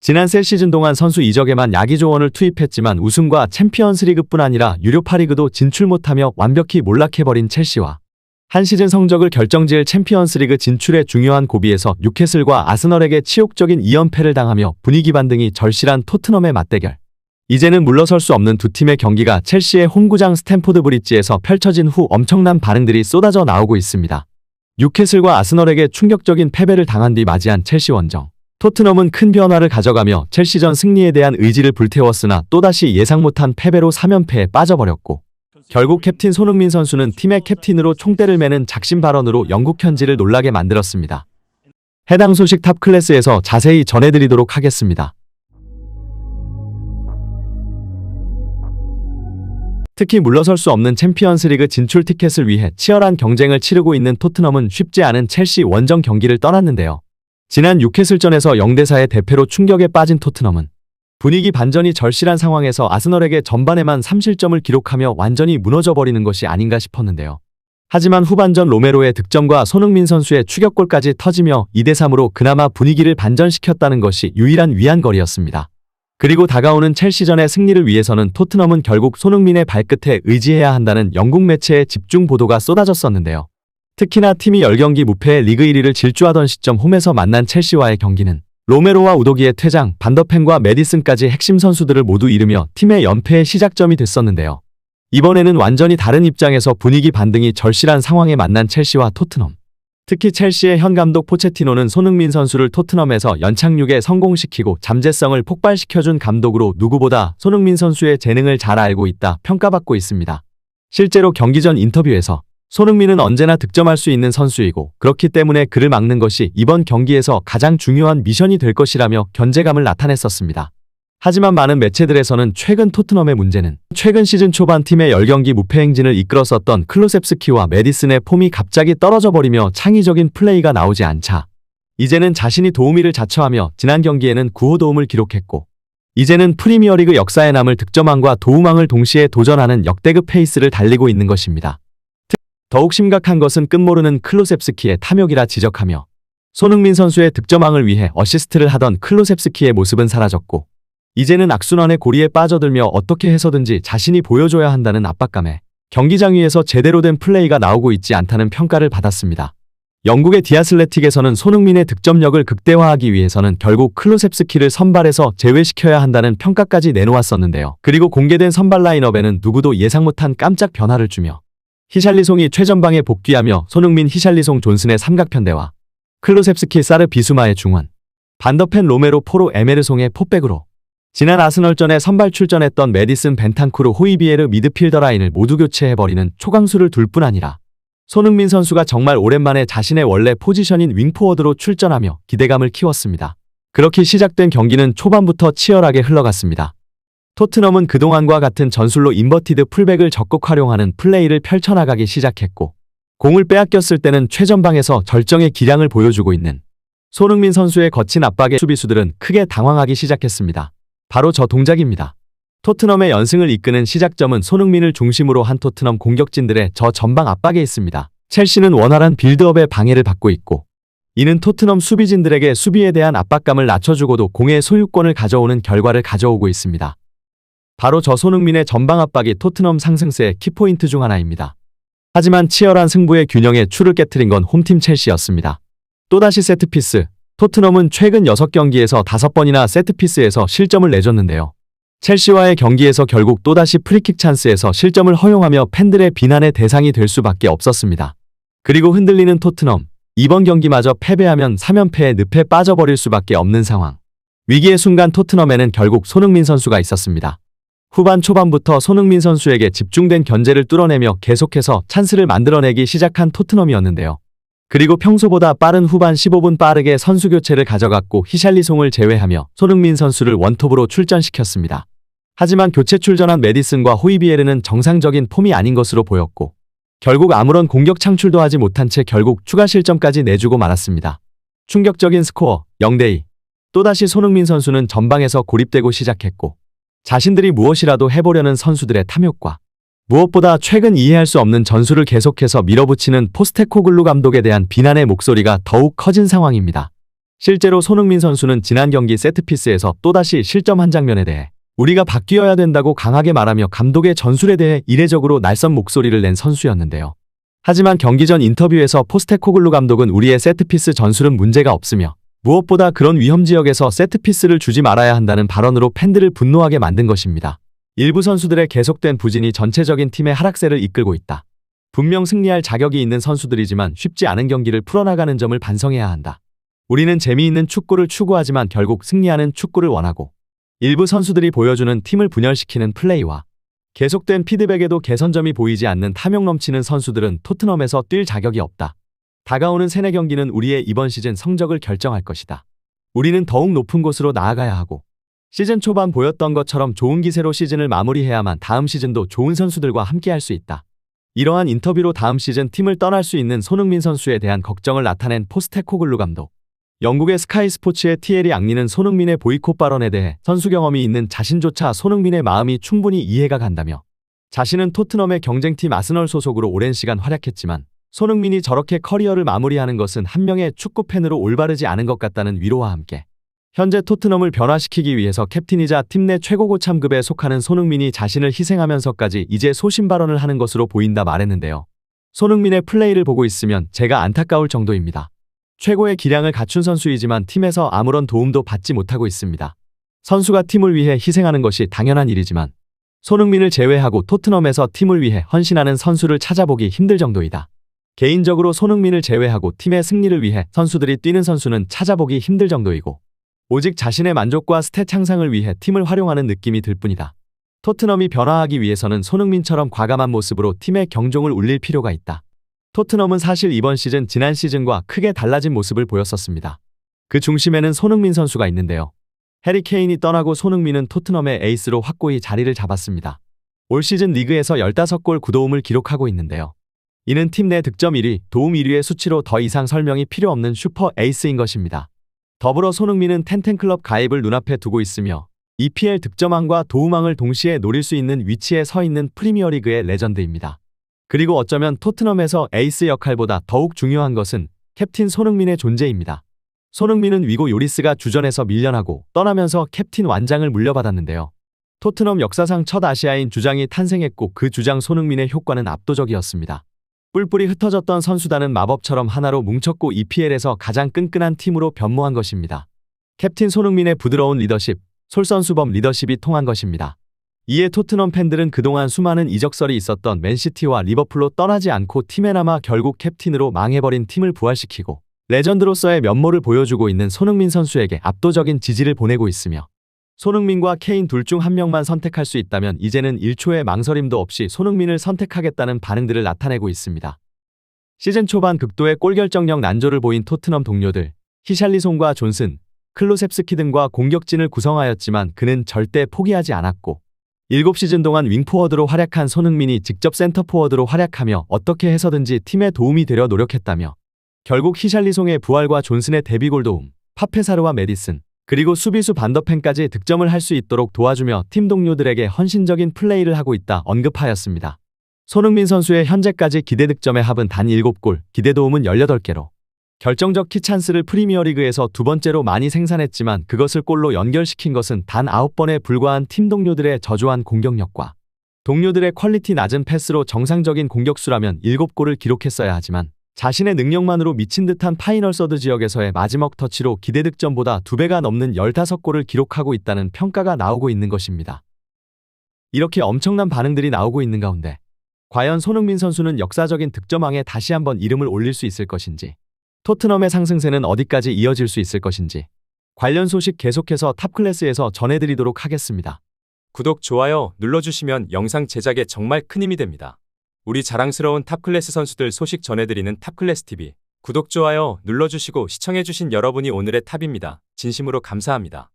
지난 새 시즌 동안 선수 이적에만 야기조원을 투입했지만 우승과 챔피언스리그뿐 아니라 유로파리그도 진출 못하며 완벽히 몰락해버린 첼시와 한 시즌 성적을 결정지을 챔피언스리그 진출의 중요한 고비에서 뉴캐슬과 아스널에게 치욕적인 2연패를 당하며 분위기 반등이 절실한 토트넘의 맞대결. 이제는 물러설 수 없는 두 팀의 경기가 첼시의 홈구장 스탠포드 브릿지에서 펼쳐진 후 엄청난 반응들이 쏟아져 나오고 있습니다. 뉴캐슬과 아스널에게 충격적인 패배를 당한 뒤 맞이한 첼시 원정. 토트넘은 큰 변화를 가져가며 첼시전 승리에 대한 의지를 불태웠으나 또다시 예상 못한 패배로 3연패에 빠져버렸고 결국 캡틴 손흥민 선수는 팀의 캡틴으로 총대를 매는 작심 발언으로 영국 현지를 놀라게 만들었습니다. 해당 소식 탑클래스에서 자세히 전해드리도록 하겠습니다. 특히 물러설 수 없는 챔피언스리그 진출 티켓을 위해 치열한 경쟁을 치르고 있는 토트넘은 쉽지 않은 첼시 원정 경기를 떠났는데요. 지난 뉴캐슬전에서 0대4의 대패로 충격에 빠진 토트넘은 분위기 반전이 절실한 상황에서 아스널에게 전반에만 3실점을 기록하며 완전히 무너져버리는 것이 아닌가 싶었는데요. 하지만 후반전 로메로의 득점과 손흥민 선수의 추격골까지 터지며 2대3으로 그나마 분위기를 반전시켰다는 것이 유일한 위안거리였습니다. 그리고 다가오는 첼시전의 승리를 위해서는 토트넘은 결국 손흥민의 발끝에 의지해야 한다는 영국 매체의 집중 보도가 쏟아졌었는데요. 특히나 팀이 10경기 무패의 리그 1위를 질주하던 시점 홈에서 만난 첼시와의 경기는 로메로와 우도기의 퇴장, 반더펜과 메디슨까지 핵심 선수들을 모두 잃으며 팀의 연패의 시작점이 됐었는데요. 이번에는 완전히 다른 입장에서 분위기 반등이 절실한 상황에 만난 첼시와 토트넘. 특히 첼시의 현 감독 포체티노는 손흥민 선수를 토트넘에서 연착륙에 성공시키고 잠재성을 폭발시켜준 감독으로 누구보다 손흥민 선수의 재능을 잘 알고 있다 평가받고 있습니다. 실제로 경기 전 인터뷰에서 손흥민은 언제나 득점할 수 있는 선수이고 그렇기 때문에 그를 막는 것이 이번 경기에서 가장 중요한 미션이 될 것이라며 견제감을 나타냈었습니다. 하지만 많은 매체들에서는 최근 토트넘의 문제는 최근 시즌 초반 팀의 10경기 무패 행진을 이끌었었던 클로셉스키와 메디슨의 폼이 갑자기 떨어져 버리며 창의적인 플레이가 나오지 않자 이제는 자신이 도우미를 자처하며 지난 경기에는 9호 도움을 기록했고 이제는 프리미어리그 역사에 남을 득점왕과 도움왕을 동시에 도전하는 역대급 페이스를 달리고 있는 것입니다. 더욱 심각한 것은 끝모르는 클로셉스키의 탐욕이라 지적하며 손흥민 선수의 득점왕을 위해 어시스트를 하던 클로셉스키의 모습은 사라졌고 이제는 악순환의 고리에 빠져들며 어떻게 해서든지 자신이 보여줘야 한다는 압박감에 경기장 위에서 제대로 된 플레이가 나오고 있지 않다는 평가를 받았습니다. 영국의 디아슬레틱에서는 손흥민의 득점력을 극대화하기 위해서는 결국 클로셉스키를 선발에서 제외시켜야 한다는 평가까지 내놓았었는데요. 그리고 공개된 선발 라인업에는 누구도 예상 못한 깜짝 변화를 주며 히샬리송이 최전방에 복귀하며 손흥민 히샬리송 존슨의 삼각편대와 클로셉스키 사르 비수마의 중원, 반더펜 로메로 포로 에메르송의 포백으로 지난 아스널전에 선발 출전했던 메디슨 벤탄쿠르 호이비에르 미드필더 라인을 모두 교체해버리는 초강수를 둘 뿐 아니라 손흥민 선수가 정말 오랜만에 자신의 원래 포지션인 윙포워드로 출전하며 기대감을 키웠습니다. 그렇게 시작된 경기는 초반부터 치열하게 흘러갔습니다. 토트넘은 그동안과 같은 전술로 인버티드 풀백을 적극 활용하는 플레이를 펼쳐나가기 시작했고 공을 빼앗겼을 때는 최전방에서 절정의 기량을 보여주고 있는 손흥민 선수의 거친 압박에 수비수들은 크게 당황하기 시작했습니다. 바로 저 동작입니다. 토트넘의 연승을 이끄는 시작점은 손흥민을 중심으로 한 토트넘 공격진들의 저 전방 압박에 있습니다. 첼시는 원활한 빌드업에 방해를 받고 있고 이는 토트넘 수비진들에게 수비에 대한 압박감을 낮춰주고도 공의 소유권을 가져오는 결과를 가져오고 있습니다. 바로 저 손흥민의 전방 압박이 토트넘 상승세의 키포인트 중 하나입니다. 하지만 치열한 승부의 균형에 추를 깨트린 건 홈팀 첼시였습니다. 또다시 세트피스. 토트넘은 최근 6경기에서 5번이나 세트피스에서 실점을 내줬는데요. 첼시와의 경기에서 결국 또다시 프리킥 찬스에서 실점을 허용하며 팬들의 비난의 대상이 될 수밖에 없었습니다. 그리고 흔들리는 토트넘. 이번 경기마저 패배하면 3연패의 늪에 빠져버릴 수밖에 없는 상황. 위기의 순간 토트넘에는 결국 손흥민 선수가 있었습니다. 후반 초반부터 손흥민 선수에게 집중된 견제를 뚫어내며 계속해서 찬스를 만들어내기 시작한 토트넘이었는데요. 그리고 평소보다 빠른 후반 15분 빠르게 선수 교체를 가져갔고 히샬리송을 제외하며 손흥민 선수를 원톱으로 출전시켰습니다. 하지만 교체 출전한 메디슨과 호이비에르는 정상적인 폼이 아닌 것으로 보였고 결국 아무런 공격 창출도 하지 못한 채 결국 추가 실점까지 내주고 말았습니다. 충격적인 스코어 0대2. 또다시 손흥민 선수는 전방에서 고립되고 시작했고 자신들이 무엇이라도 해보려는 선수들의 탐욕과 무엇보다 최근 이해할 수 없는 전술을 계속해서 밀어붙이는 포스테코글루 감독에 대한 비난의 목소리가 더욱 커진 상황입니다. 실제로 손흥민 선수는 지난 경기 세트피스에서 또다시 실점한 장면에 대해 우리가 바뀌어야 된다고 강하게 말하며 감독의 전술에 대해 이례적으로 날선 목소리를 낸 선수였는데요. 하지만 경기 전 인터뷰에서 포스테코글루 감독은 우리의 세트피스 전술은 문제가 없으며 무엇보다 그런 위험 지역에서 세트피스를 주지 말아야 한다는 발언으로 팬들을 분노하게 만든 것입니다. 일부 선수들의 계속된 부진이 전체적인 팀의 하락세를 이끌고 있다. 분명 승리할 자격이 있는 선수들이지만 쉽지 않은 경기를 풀어나가는 점을 반성해야 한다. 우리는 재미있는 축구를 추구하지만 결국 승리하는 축구를 원하고 일부 선수들이 보여주는 팀을 분열시키는 플레이와 계속된 피드백에도 개선점이 보이지 않는 탐욕 넘치는 선수들은 토트넘에서 뛸 자격이 없다. 다가오는 3-4경기는 우리의 이번 시즌 성적을 결정할 것이다. 우리는 더욱 높은 곳으로 나아가야 하고 시즌 초반 보였던 것처럼 좋은 기세로 시즌을 마무리해야만 다음 시즌도 좋은 선수들과 함께할 수 있다. 이러한 인터뷰로 다음 시즌 팀을 떠날 수 있는 손흥민 선수에 대한 걱정을 나타낸 포스테코글루 감독. 영국의 스카이 스포츠의 티에리 앙리는 손흥민의 보이콧 발언에 대해 선수 경험이 있는 자신조차 손흥민의 마음이 충분히 이해가 간다며 자신은 토트넘의 경쟁팀 아스널 소속으로 오랜 시간 활약했지만 손흥민이 저렇게 커리어를 마무리하는 것은 한 명의 축구팬으로 올바르지 않은 것 같다는 위로와 함께 현재 토트넘을 변화시키기 위해서 캡틴이자 팀 내 최고 고참급에 속하는 손흥민이 자신을 희생하면서까지 이제 소신 발언을 하는 것으로 보인다 말했는데요. 손흥민의 플레이를 보고 있으면 제가 안타까울 정도입니다. 최고의 기량을 갖춘 선수이지만 팀에서 아무런 도움도 받지 못하고 있습니다. 선수가 팀을 위해 희생하는 것이 당연한 일이지만 손흥민을 제외하고 토트넘에서 팀을 위해 헌신하는 선수를 찾아보기 힘들 정도이다. 개인적으로 손흥민을 제외하고 팀의 승리를 위해 선수들이 뛰는 선수는 찾아보기 힘들 정도이고 오직 자신의 만족과 스탯 향상을 위해 팀을 활용하는 느낌이 들 뿐이다. 토트넘이 변화하기 위해서는 손흥민처럼 과감한 모습으로 팀의 경종을 울릴 필요가 있다. 토트넘은 사실 이번 시즌 지난 시즌과 크게 달라진 모습을 보였었습니다. 그 중심에는 손흥민 선수가 있는데요. 해리 케인이 떠나고 손흥민은 토트넘의 에이스로 확고히 자리를 잡았습니다. 올 시즌 리그에서 15골 9도움을 기록하고 있는데요. 이는 팀 내 득점 1위, 도움 1위의 수치로 더 이상 설명이 필요 없는 슈퍼 에이스인 것입니다. 더불어 손흥민은 텐텐클럽 가입을 눈앞에 두고 있으며 EPL 득점왕과 도움왕을 동시에 노릴 수 있는 위치에 서 있는 프리미어리그의 레전드입니다. 그리고 어쩌면 토트넘에서 에이스 역할보다 더욱 중요한 것은 캡틴 손흥민의 존재입니다. 손흥민은 위고 요리스가 주전에서 밀려나고 떠나면서 캡틴 완장을 물려받았는데요. 토트넘 역사상 첫 아시아인 주장이 탄생했고 그 주장 손흥민의 효과는 압도적이었습니다. 뿔뿔이 흩어졌던 선수단은 마법처럼 하나로 뭉쳤고 EPL에서 가장 끈끈한 팀으로 변모한 것입니다. 캡틴 손흥민의 부드러운 리더십, 솔선수범 리더십이 통한 것입니다. 이에 토트넘 팬들은 그동안 수많은 이적설이 있었던 맨시티와 리버풀로 떠나지 않고 팀에 남아 결국 캡틴으로 망해버린 팀을 부활시키고 레전드로서의 면모를 보여주고 있는 손흥민 선수에게 압도적인 지지를 보내고 있으며 손흥민과 케인 둘 중 한 명만 선택할 수 있다면 이제는 1초의 망설임도 없이 손흥민을 선택하겠다는 반응들을 나타내고 있습니다. 시즌 초반 극도의 골 결정력 난조를 보인 토트넘 동료들 히샬리송과 존슨, 클로셉스키 등과 공격진을 구성하였지만 그는 절대 포기하지 않았고 7시즌 동안 윙포워드로 활약한 손흥민이 직접 센터포워드로 활약하며 어떻게 해서든지 팀에 도움이 되려 노력했다며 결국 히샬리송의 부활과 존슨의 데뷔골 도움, 파페사르와 메디슨, 그리고 수비수 반더펜까지 득점을 할 수 있도록 도와주며 팀 동료들에게 헌신적인 플레이를 하고 있다 언급하였습니다. 손흥민 선수의 현재까지 기대 득점의 합은 단 7골, 기대 도움은 18개로 결정적 키찬스를 프리미어리그에서 두 번째로 많이 생산했지만 그것을 골로 연결시킨 것은 단 9번에 불과한 팀 동료들의 저조한 공격력과 동료들의 퀄리티 낮은 패스로 정상적인 공격수라면 7골을 기록했어야 하지만 자신의 능력만으로 미친 듯한 파이널 서드 지역에서의 마지막 터치로 기대 득점보다 2배가 넘는 15골을 기록하고 있다는 평가가 나오고 있는 것입니다. 이렇게 엄청난 반응들이 나오고 있는 가운데 과연 손흥민 선수는 역사적인 득점왕에 다시 한번 이름을 올릴 수 있을 것인지 토트넘의 상승세는 어디까지 이어질 수 있을 것인지 관련 소식 계속해서 탑클래스에서 전해드리도록 하겠습니다. 구독, 좋아요 눌러주시면 영상 제작에 정말 큰 힘이 됩니다. 우리 자랑스러운 탑클래스 선수들 소식 전해드리는 탑클래스TV 구독, 좋아요 눌러주시고 시청해주신 여러분이 오늘의 탑입니다. 진심으로 감사합니다.